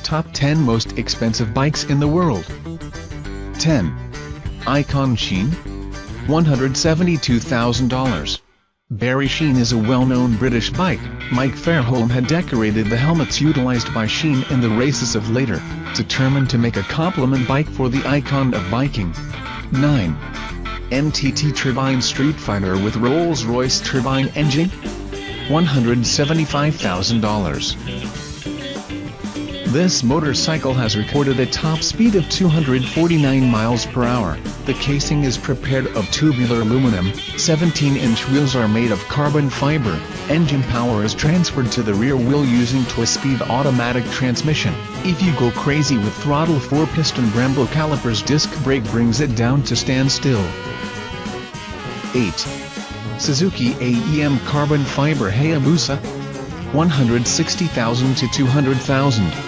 Top 10 Most Expensive Bikes in the World. 10. Icon Sheen, $172,000. Barry Sheen is a well-known British bike. Mike Fairholm had decorated the helmets utilized by Sheen in the races of later, determined to make a complement bike for the icon of biking. 9. MTT Turbine Street Fighter with Rolls-Royce turbine engine, $175,000. This motorcycle has recorded a top speed of 249 miles per hour. The casing is prepared of tubular aluminum, 17-inch wheels are made of carbon fiber, engine power is transferred to the rear wheel using twist-speed automatic transmission. If you go crazy with throttle 4-piston Brembo calipers, disc brake brings it down to standstill. 8. Suzuki AEM Carbon Fiber Hayabusa, $160,000 to $200,000.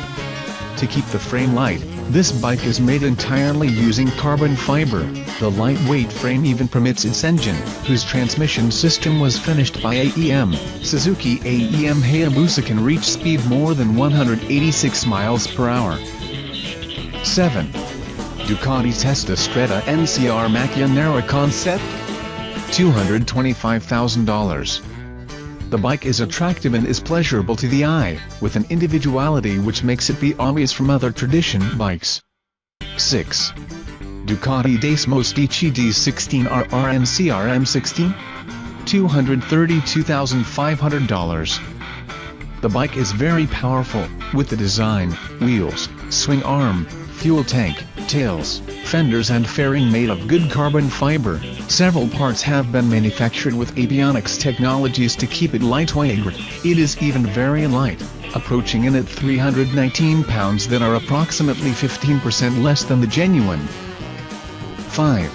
To keep the frame light, this bike is made entirely using carbon fiber. The lightweight frame even permits its engine, whose transmission system was finished by AEM. Suzuki AEM Hayabusa can reach speed more than 186 miles per hour. 7. Ducati Testa Stretta NCR Macchia Concept, $225,000. The bike is attractive and is pleasurable to the eye, with an individuality which makes it be obvious from other tradition bikes. 6. Ducati Desmosedici D16RR NCR M16, $232,500. The bike is very powerful, with the design, wheels, swing arm, fuel tank, tails, fenders and fairing made of good carbon fiber. Several parts have been manufactured with avionics technologies to keep it lightweight. It is even very light, approaching in at 319 pounds that are approximately 15% less than the genuine. 5.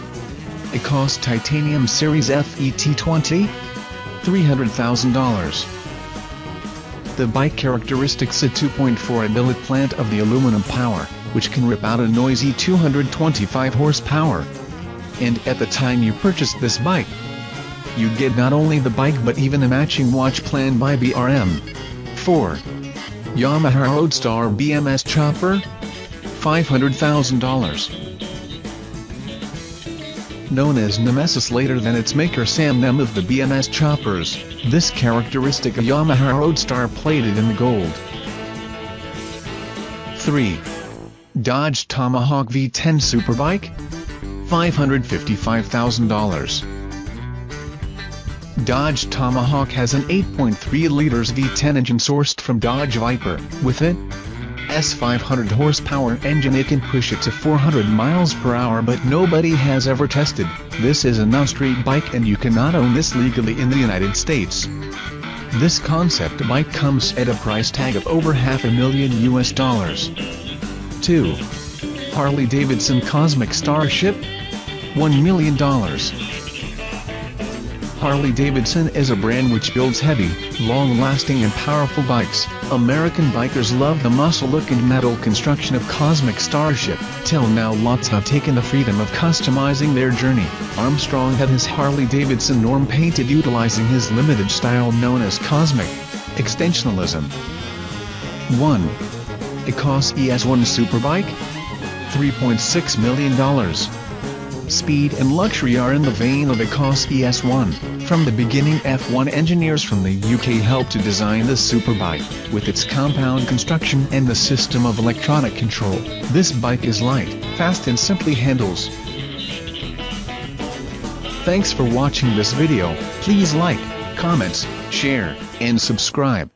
ECOS Titanium Series FET20, $300,000. The bike characteristics a 2.4 billet plant of the aluminum power, which can rip out a noisy 225 horsepower. And at the time you purchase this bike, you get not only the bike but even a matching watch planned by BRM. 4. Yamaha Roadstar BMS Chopper, $500,000. Known as Nemesis later than its maker Sam Nem of the BMS choppers, this characteristic Yamaha Roadstar plated in gold. 3. Dodge Tomahawk V10 Superbike, $555,000. Dodge Tomahawk has an 8.3 liters V10 engine sourced from Dodge Viper. With it, S500 horsepower engine, it can push it to 400 miles per hour, but nobody has ever tested. This is a non-street bike and you cannot own this legally in the United States. This concept bike comes at a price tag of over $500,000 US. 2. Harley Davidson Cosmic Starship, $1 million. Harley Davidson is a brand which builds heavy, long-lasting and powerful bikes. American bikers love the muscle look and metal construction of Cosmic Starship. Till now lots have taken the freedom of customizing their journey. Armstrong had his Harley Davidson norm painted utilizing his limited style known as Cosmic Extensionalism. 1. ECOS ES1 Superbike, $3.6 million. Speed and luxury are in the vein of ECOS ES1. From the beginning, F1 engineers from the UK helped to design this superbike. With its compound construction and the system of electronic control, this bike is light, fast and simply handles. Thanks for watching this video. Please like, comment, share, and subscribe.